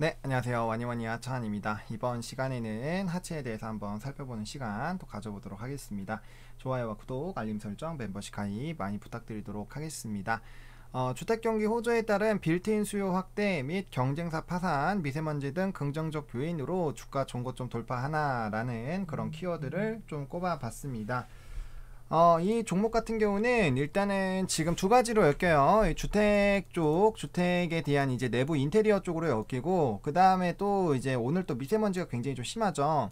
네, 안녕하세요. 와니와니아 차한입니다. 이번 시간에는 하체에 대해서 한번 살펴보는 시간 또 가져보도록 하겠습니다. 좋아요와 구독, 알림 설정, 멤버십 가입 많이 부탁드리도록 하겠습니다. 주택경기 호조에 따른 빌트인 수요 확대 및 경쟁사 파산, 미세먼지 등 긍정적 요인으로 주가 종고점 돌파하나라는 그런 키워드를 좀 꼽아봤습니다. 이 종목 같은 경우는 일단은 지금 두 가지로 엮여요. 이 주택 쪽, 주택에 대한 이제 내부 인테리어 쪽으로 엮이고, 그 다음에 또 이제 오늘 또 미세먼지가 굉장히 좀 심하죠.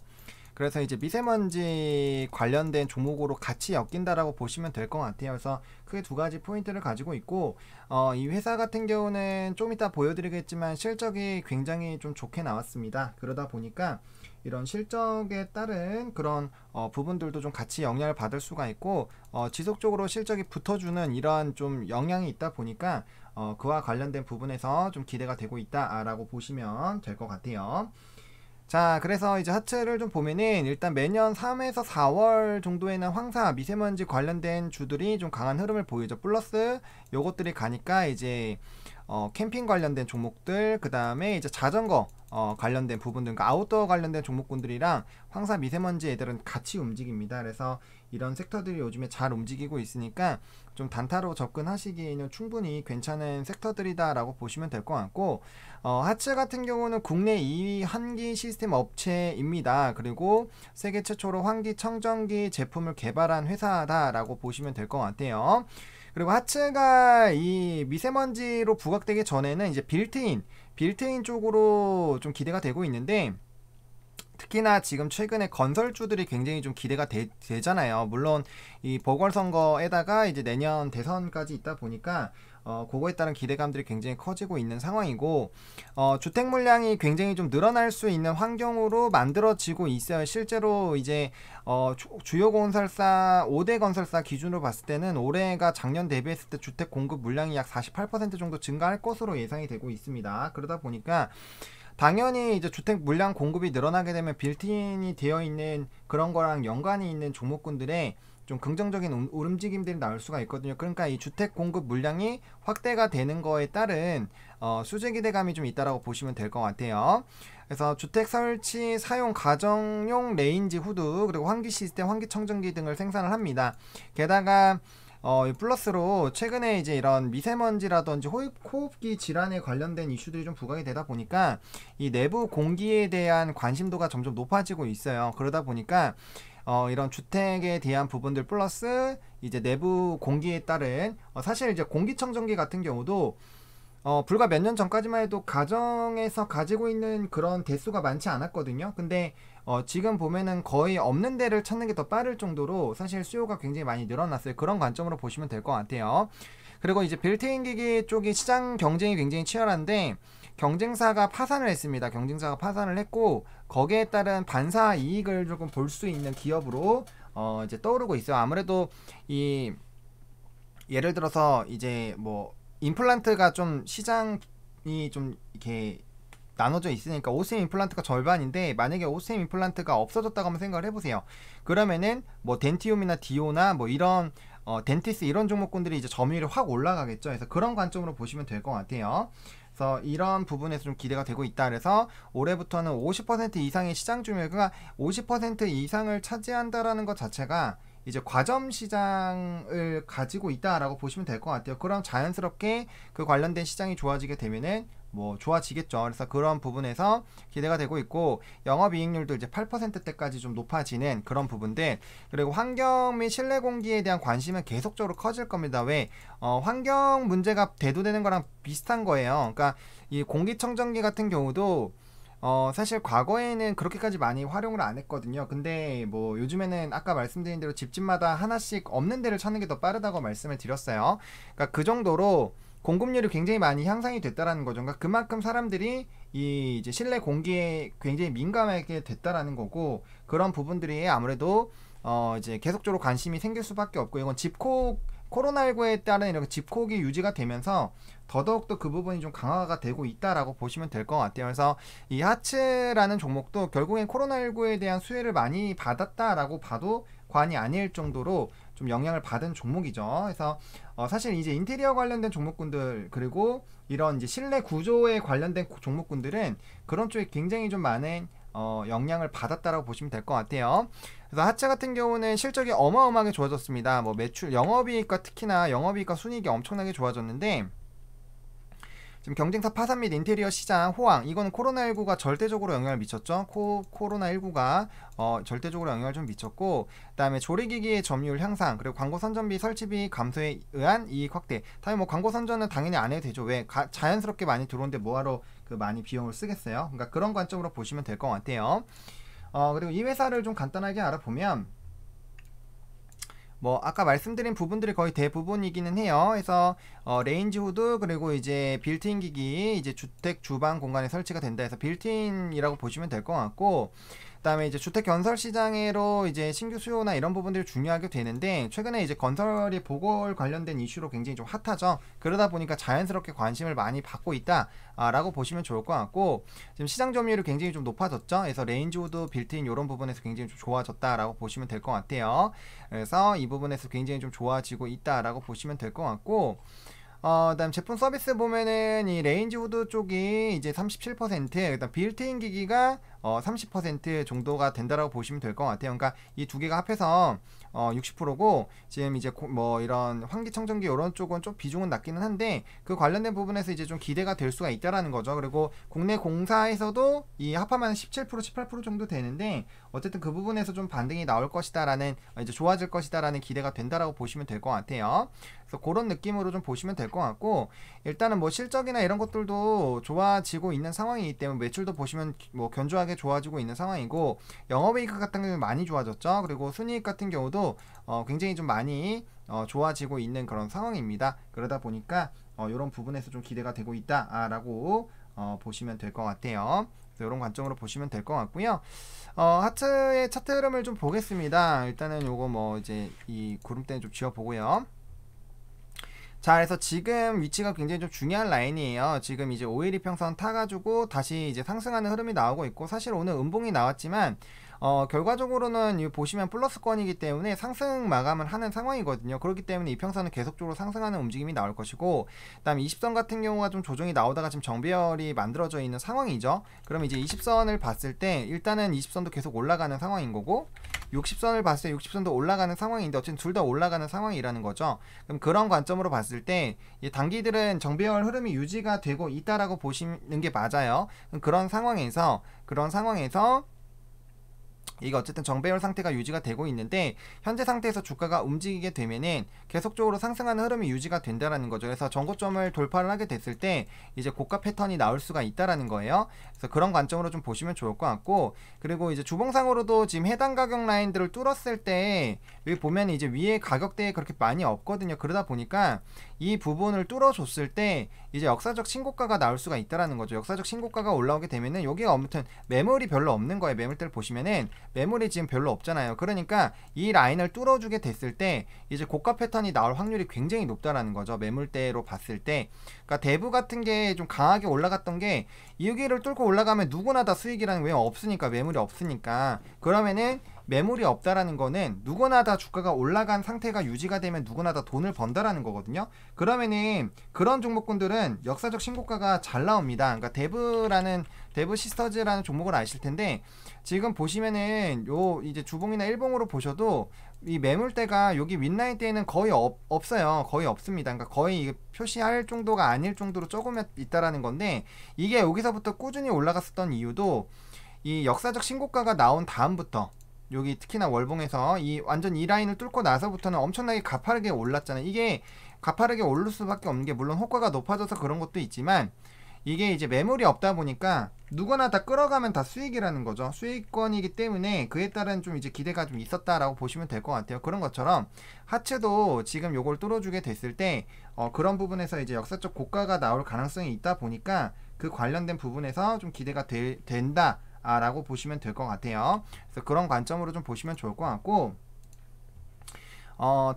그래서 이제 미세먼지 관련된 종목으로 같이 엮인다라고 보시면 될 것 같아요. 그래서 크게 두 가지 포인트를 가지고 있고, 이 회사 같은 경우는 좀 이따 보여드리겠지만 실적이 굉장히 좀 좋게 나왔습니다. 그러다 보니까 이런 실적에 따른 그런 부분들도 좀 같이 영향을 받을 수가 있고, 지속적으로 실적이 붙어주는 이러한 좀 영향이 있다 보니까 그와 관련된 부분에서 좀 기대가 되고 있다라고 보시면 될 것 같아요. 자, 그래서 이제 하트를 좀 보면은 일단 매년 3에서 4월 정도에는 황사, 미세먼지 관련된 주들이 좀 강한 흐름을 보이죠. 플러스 요것들이 가니까 이제 캠핑 관련된 종목들, 그 다음에 이제 자전거 관련된 부분들, 그러니까 아웃도어 관련된 종목군들이랑 황사, 미세먼지 애들은 같이 움직입니다. 그래서 이런 섹터들이 요즘에 잘 움직이고 있으니까 좀 단타로 접근하시기에는 충분히 괜찮은 섹터들이다라고 보시면 될 것 같고, 하츠 같은 경우는 국내 2위 환기 시스템 업체입니다. 그리고 세계 최초로 환기 청정기 제품을 개발한 회사다라고 보시면 될 것 같아요. 그리고 하츠가 이 미세먼지로 부각되기 전에는 이제 빌트인 쪽으로 좀 기대가 되고 있는데, 특히나 지금 최근에 건설주들이 굉장히 좀 기대가 되잖아요. 물론 이 보궐선거에다가 이제 내년 대선까지 있다 보니까 그거에 따른 기대감들이 굉장히 커지고 있는 상황이고, 주택 물량이 굉장히 좀 늘어날 수 있는 환경으로 만들어지고 있어요. 실제로 이제 주요 건설사 5대 건설사 기준으로 봤을 때는 올해가 작년 대비했을 때 주택 공급 물량이 약 48% 정도 증가할 것으로 예상이 되고 있습니다. 그러다 보니까 당연히 이제 주택 물량 공급이 늘어나게 되면 빌트인이 되어 있는 그런 거랑 연관이 있는 종목군들의 좀 긍정적인 움직임들이 나올 수가 있거든요. 그러니까 이 주택 공급 물량이 확대가 되는 거에 따른 수주 기대감이 좀 있다라고 보시면 될 것 같아요. 그래서 주택 설치 사용 가정용 레인지 후드, 그리고 환기 시스템, 환기 청정기 등을 생산을 합니다. 게다가 플러스로 최근에 이제 이런 미세먼지라든지 호흡기 질환에 관련된 이슈들이 좀 부각이 되다 보니까 이 내부 공기에 대한 관심도가 점점 높아지고 있어요. 그러다 보니까 이런 주택에 대한 부분들 플러스 이제 내부 공기에 따른 사실 이제 공기청정기 같은 경우도 불과 몇 년 전까지만 해도 가정에서 가지고 있는 그런 대수가 많지 않았거든요. 근데 지금 보면은 거의 없는 데를 찾는 게 더 빠를 정도로 사실 수요가 굉장히 많이 늘어났어요. 그런 관점으로 보시면 될 것 같아요. 그리고 이제 빌트인 기기 쪽이 시장 경쟁이 굉장히 치열한데, 경쟁사가 파산을 했습니다. 경쟁사가 파산을 했고, 거기에 따른 반사 이익을 조금 볼 수 있는 기업으로 이제 떠오르고 있어요. 아무래도 이 예를 들어서 이제 뭐 임플란트가 좀 시장이 좀 이렇게 나눠져 있으니까 오스템 임플란트가 절반인데, 만약에 오스템 임플란트가 없어졌다고 한번 생각을 해보세요. 그러면은 뭐 덴티움이나 디오나 뭐 이런 덴티스 이런 종목군들이 이제 점유율이 확 올라가겠죠. 그래서 그런 관점으로 보시면 될 것 같아요. 그래서 이런 부분에서 좀 기대가 되고 있다. 그래서 올해부터는 50% 이상의 시장 점유율가 50% 이상을 차지한다라는 것 자체가 이제 과점 시장을 가지고 있다라고 보시면 될 것 같아요. 그럼 자연스럽게 그 관련된 시장이 좋아지게 되면은 뭐 좋아지겠죠. 그래서 그런 부분에서 기대가 되고 있고, 영업이익률도 이제 8%대까지 좀 높아지는 그런 부분들, 그리고 환경 및 실내 공기에 대한 관심은 계속적으로 커질 겁니다. 왜? 환경 문제가 대두되는 거랑 비슷한 거예요. 그러니까 이 공기청정기 같은 경우도 사실 과거에는 그렇게까지 많이 활용을 안 했거든요. 근데 뭐 요즘에는 아까 말씀드린 대로 집집마다 하나씩 없는 데를 찾는 게 더 빠르다고 말씀을 드렸어요. 그러니까 그 정도로 공급률이 굉장히 많이 향상이 됐다라는 거죠. 그러니까 그만큼 사람들이 이 이제 실내 공기에 굉장히 민감하게 됐다라는 거고, 그런 부분들이 아무래도 이제 계속적으로 관심이 생길 수밖에 없고, 이건 집콕 코로나19에 따른 이렇게 집콕이 유지가 되면서 더더욱더 그 부분이 좀 강화가 되고 있다라고 보시면 될 것 같아요. 그래서 이 하츠라는 종목도 결국엔 코로나19에 대한 수혜를 많이 받았다라고 봐도 관이 아닐 정도로 좀 영향을 받은 종목이죠. 그래서 사실 이제 인테리어 관련된 종목군들 그리고 이런 이제 실내 구조에 관련된 종목군들은 그런 쪽에 굉장히 좀 많은 영향을 받았다라고 보시면 될 것 같아요. 그래서 하체 같은 경우는 실적이 어마어마하게 좋아졌습니다. 뭐 매출, 영업이익과 특히나 영업이익과 순이익이 엄청나게 좋아졌는데 지금 경쟁사 파산 및 인테리어 시장 호황, 이거는 코로나19가 절대적으로 영향을 미쳤죠. 코로나19가 절대적으로 영향을 좀 미쳤고, 그다음에 조리기기의 점유율 향상, 그리고 광고 선전비 설치비 감소에 의한 이익 확대. 당연히 뭐 광고 선전은 당연히 안 해도 되죠. 왜 자연스럽게 많이 들어오는데 뭐하러 그 많이 비용을 쓰겠어요. 그러니까 그런 관점으로 보시면 될 것 같아요. 그리고 이 회사를 좀 간단하게 알아보면 뭐 아까 말씀드린 부분들이 거의 대부분이기는 해요. 그래서 레인지 후드 그리고 이제 빌트인 기기 이제 주택 주방 공간에 설치가 된다 해서 빌트인이라고 보시면 될 것 같고, 그다음에 이제 주택 건설 시장으로 이제 신규 수요나 이런 부분들이 중요하게 되는데 최근에 이제 건설이 보궐 관련된 이슈로 굉장히 좀 핫하죠. 그러다 보니까 자연스럽게 관심을 많이 받고 있다라고 보시면 좋을 것 같고, 지금 시장 점유율이 굉장히 좀 높아졌죠. 그래서 레인지 후드 빌트인 이런 부분에서 굉장히 좀 좋아졌다라고 보시면 될 것 같아요. 그래서 이 부분에서 굉장히 좀 좋아지고 있다라고 보시면 될 것 같고, 그다음 제품 서비스 보면은 이 레인지 후드 쪽이 이제 37%, 그다음 빌트인 기기가 30% 정도가 된다라고 보시면 될 것 같아요. 그러니까 이 두 개가 합해서 60%고 지금 이제 뭐 이런 환기청정기 이런 쪽은 좀 비중은 낮기는 한데 그 관련된 부분에서 이제 좀 기대가 될 수가 있다라는 거죠. 그리고 국내 공사에서도 이 합하면 17% 18% 정도 되는데 어쨌든 그 부분에서 좀 반등이 나올 것이다라는, 이제 좋아질 것이다라는 기대가 된다라고 보시면 될 것 같아요. 그래서 그런 느낌으로 좀 보시면 될 것 같고, 일단은 뭐 실적이나 이런 것들도 좋아지고 있는 상황이기 때문에 매출도 보시면 뭐 견조하게 좋아지고 있는 상황이고, 영업이익 같은 경우는 많이 좋아졌죠. 그리고 순이익 같은 경우도 굉장히 좀 많이 좋아지고 있는 그런 상황입니다. 그러다 보니까 이런 부분에서 좀 기대가 되고 있다라고 보시면 될 것 같아요. 이런 관점으로 보시면 될 것 같고요. 하트의 차트 흐름을 좀 보겠습니다. 일단은 요거 뭐 이제 이 구름대는 좀 지워보고요. 자, 그래서 지금 위치가 굉장히 좀 중요한 라인이에요. 지금 이제 5일 이평선 타가지고 다시 이제 상승하는 흐름이 나오고 있고, 사실 오늘 음봉이 나왔지만 결과적으로는 보시면 플러스권이기 때문에 상승 마감을 하는 상황이거든요. 그렇기 때문에 이평선은 계속적으로 상승하는 움직임이 나올 것이고, 그 다음 20선 같은 경우가 좀 조정이 나오다가 지금 정배열이 만들어져 있는 상황이죠. 그럼 이제 20선을 봤을 때 일단은 20선도 계속 올라가는 상황인 거고, 60선을 봤을 때 60선도 올라가는 상황인데 어쨌든 둘 다 올라가는 상황이라는 거죠. 그럼 그런 관점으로 봤을 때 이 단기들은 정배열 흐름이 유지가 되고 있다라고 보시는 게 맞아요. 그런 상황에서 이게 어쨌든 정배열 상태가 유지가 되고 있는데 현재 상태에서 주가가 움직이게 되면은 계속적으로 상승하는 흐름이 유지가 된다라는 거죠. 그래서 전고점을 돌파를 하게 됐을 때 이제 고가 패턴이 나올 수가 있다라는 거예요. 그래서 그런 관점으로 좀 보시면 좋을 것 같고, 그리고 이제 주봉상으로도 지금 해당 가격 라인들을 뚫었을 때 여기 보면 이제 위에 가격대에 그렇게 많이 없거든요. 그러다 보니까 이 부분을 뚫어줬을 때 이제 역사적 신고가가 나올 수가 있다라는 거죠. 역사적 신고가가 올라오게 되면은 여기가 아무튼 매물이 별로 없는 거예요. 매물대를 보시면은 매물이 지금 별로 없잖아요. 그러니까 이 라인을 뚫어주게 됐을 때 이제 고가 패턴이 나올 확률이 굉장히 높다라는 거죠. 매물대로 봤을 때. 그러니까 대부 같은 게 좀 강하게 올라갔던 게 여기를 뚫고 올라가면 누구나 다 수익이라는, 왜 없으니까, 매물이 없으니까. 그러면은 매물이 없다라는 거는 누구나 다 주가가 올라간 상태가 유지가 되면 누구나 다 돈을 번다라는 거거든요. 그러면은 그런 종목군들은 역사적 신고가가 잘 나옵니다. 그러니까 데브 시스터즈라는 종목을 아실 텐데 지금 보시면은 요 이제 주봉이나 일봉으로 보셔도 이 매물대가 여기 윗라인 때는 거의 없어요. 거의 없습니다. 그러니까 거의 표시할 정도가 아닐 정도로 조금 있다라는 건데, 이게 여기서부터 꾸준히 올라갔었던 이유도 이 역사적 신고가가 나온 다음부터 여기 특히나 월봉에서 완전 이 라인을 뚫고 나서부터는 엄청나게 가파르게 올랐잖아요. 이게 가파르게 오를 수밖에 없는 게 물론 호가가 높아져서 그런 것도 있지만 이게 이제 매물이 없다 보니까 누구나 다 끌어가면 다 수익이라는 거죠. 수익권이기 때문에 그에 따른 좀 이제 기대가 좀 있었다라고 보시면 될 것 같아요. 그런 것처럼 하츠도 지금 요걸 뚫어주게 됐을 때 그런 부분에서 이제 역사적 고가가 나올 가능성이 있다 보니까 그 관련된 부분에서 좀 기대가 된다 라고 보시면 될 것 같아요. 그래서 그런 관점으로 좀 보시면 좋을 것 같고,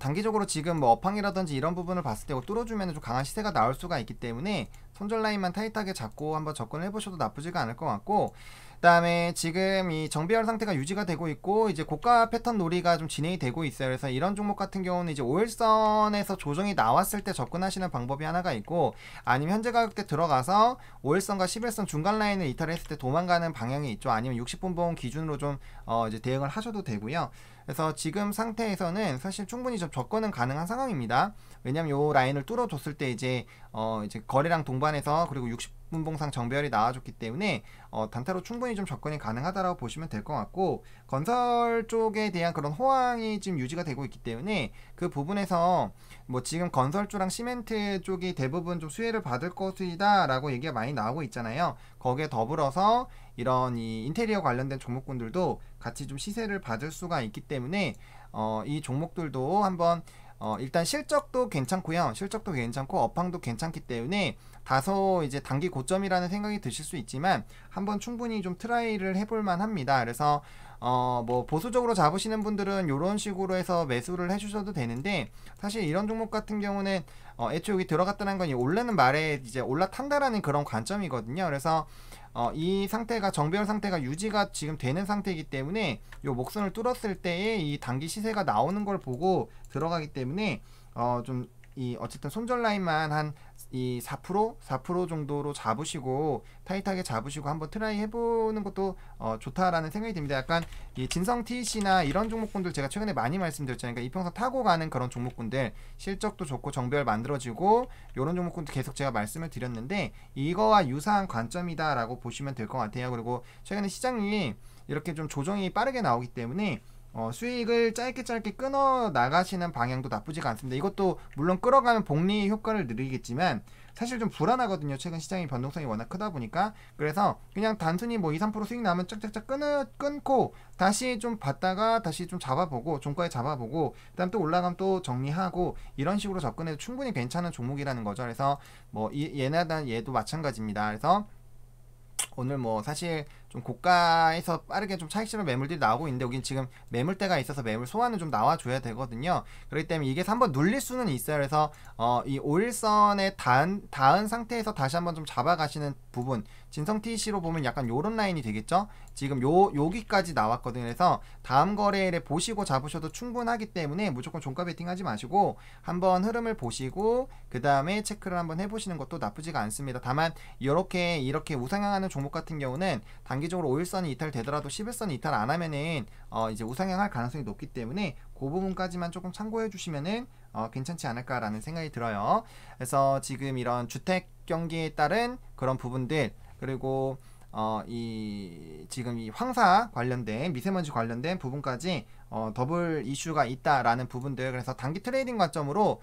단기적으로 지금 뭐 업황이라든지 이런 부분을 봤을 때 뚫어주면 좀 강한 시세가 나올 수가 있기 때문에 손절 라인만 타이트하게 잡고 한번 접근을 해보셔도 나쁘지가 않을 것 같고, 그 다음에 지금 이 정배열 상태가 유지가 되고 있고 이제 고가 패턴 놀이가 좀 진행이 되고 있어요. 그래서 이런 종목 같은 경우는 이제 5일선에서 조정이 나왔을 때 접근하시는 방법이 하나가 있고, 아니면 현재 가격대 들어가서 5일선과 11선 중간 라인을 이탈했을 때 도망가는 방향이 있죠. 아니면 60분봉 기준으로 좀 이제 대응을 하셔도 되고요. 그래서 지금 상태에서는 사실 충분히 좀 접근은 가능한 상황입니다. 왜냐면 요 라인을 뚫어줬을 때 이제 거래량 동반해서 그리고 60분봉상 정배열이 나와줬기 때문에 단타로 충분히 좀 접근이 가능하다라고 보시면 될 것 같고, 건설 쪽에 대한 그런 호황이 지금 유지가 되고 있기 때문에 그 부분에서 뭐 지금 건설주랑 시멘트 쪽이 대부분 좀 수혜를 받을 것이다 라고 얘기가 많이 나오고 있잖아요. 거기에 더불어서 이런 이 인테리어 관련된 종목군들도 같이 좀 시세를 받을 수가 있기 때문에 이 종목들도 한번 일단 실적도 괜찮고요. 실적도 괜찮고 업황도 괜찮기 때문에 다소 이제 단기 고점이라는 생각이 드실 수 있지만 한번 충분히 좀 트라이를 해볼만 합니다. 그래서 뭐 보수적으로 잡으시는 분들은 이런 식으로 해서 매수를 해주셔도 되는데, 사실 이런 종목 같은 경우는 애초에 여기 들어갔다는 건 이 오르는 말에 이제 올라탄다라는 그런 관점이거든요. 그래서 이 상태가 정배열 상태가 유지가 지금 되는 상태이기 때문에 요 목선을 뚫었을 때에 이 단기 시세가 나오는 걸 보고 들어가기 때문에 좀 이 어쨌든 손절 라인만 한 이 4% 정도로 잡으시고 타이트하게 잡으시고 한번 트라이 해보는 것도 좋다라는 생각이 듭니다. 약간 이 진성 TC나 이런 종목군들 제가 최근에 많이 말씀드렸잖아요. 그러니까 이평선 타고 가는 그런 종목군들, 실적도 좋고 정배열 만들어지고 이런 종목군들 계속 제가 말씀을 드렸는데 이거와 유사한 관점이다라고 보시면 될 것 같아요. 그리고 최근에 시장이 이렇게 좀 조정이 빠르게 나오기 때문에 수익을 짧게 끊어 나가시는 방향도 나쁘지가 않습니다. 이것도 물론 끌어가면 복리 효과를 누리겠지만 사실 좀 불안하거든요. 최근 시장의 변동성이 워낙 크다 보니까. 그래서 그냥 단순히 뭐 2, 3% 수익 나면 짝짝짝 끊고 다시 좀 봤다가 다시 좀 잡아보고 종가에 잡아보고 그다음 또 올라가면 또 정리하고 이런 식으로 접근해도 충분히 괜찮은 종목이라는 거죠. 그래서 뭐 얘도 마찬가지입니다. 그래서 오늘 뭐 사실 좀 고가에서 빠르게 좀 차익실현 매물들이 나오고 있는데 여긴 지금 매물대가 있어서 매물 소화는 좀 나와줘야 되거든요. 그렇기 때문에 이게 한번 눌릴 수는 있어요. 그래서 이 5일선에 닿은 상태에서 다시 한번 좀 잡아가시는 부분, 진성 TC로 보면 약간 요런 라인이 되겠죠. 지금 여기까지 나왔거든요. 그래서 다음 거래일에 보시고 잡으셔도 충분하기 때문에 무조건 종가 베팅 하지 마시고 한번 흐름을 보시고 그 다음에 체크를 한번 해보시는 것도 나쁘지가 않습니다. 다만 이렇게 우상향하는 종목 같은 경우는 단기적으로 5일선이 이탈되더라도 11선 이탈 안 하면은 이제 우상향할 가능성이 높기 때문에 그 부분까지만 조금 참고해 주시면은 괜찮지 않을까라는 생각이 들어요. 그래서 지금 이런 주택 경기에 따른 그런 부분들, 그리고 지금 이 황사 관련된 미세먼지 관련된 부분까지 더블 이슈가 있다라는 부분들, 그래서 단기 트레이딩 관점으로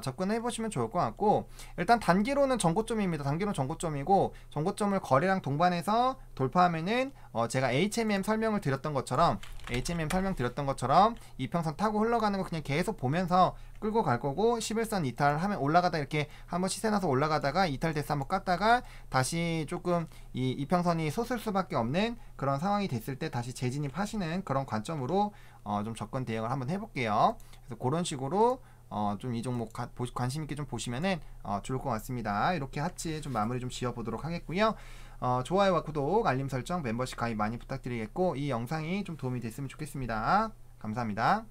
접근해 보시면 좋을 것 같고, 일단 단기로는 전고점입니다. 단기로는 전고점이고 전고점을 거래량 동반해서 돌파하면은 제가 HMM 설명드렸던 것처럼 이평선 타고 흘러가는 거 그냥 계속 보면서 끌고 갈 거고, 11선 이탈하면 올라가다 이렇게 한번 시세 나서 올라가다가 이탈돼서 한번 깠다가 다시 조금 이평선이 솟을 수밖에 없는 그런 상황이 됐을 때 다시 재진입하시는 그런 관점으로 좀 접근 대응을 한번 해볼게요. 그래서 그런 식으로 좀 이 종목 관심 있게 좀 보시면은 좋을 것 같습니다. 이렇게 하체 좀 마무리 좀 지어보도록 하겠고요. 좋아요와 구독, 알림 설정, 멤버십 가입 많이 부탁드리겠고, 이 영상이 좀 도움이 됐으면 좋겠습니다. 감사합니다.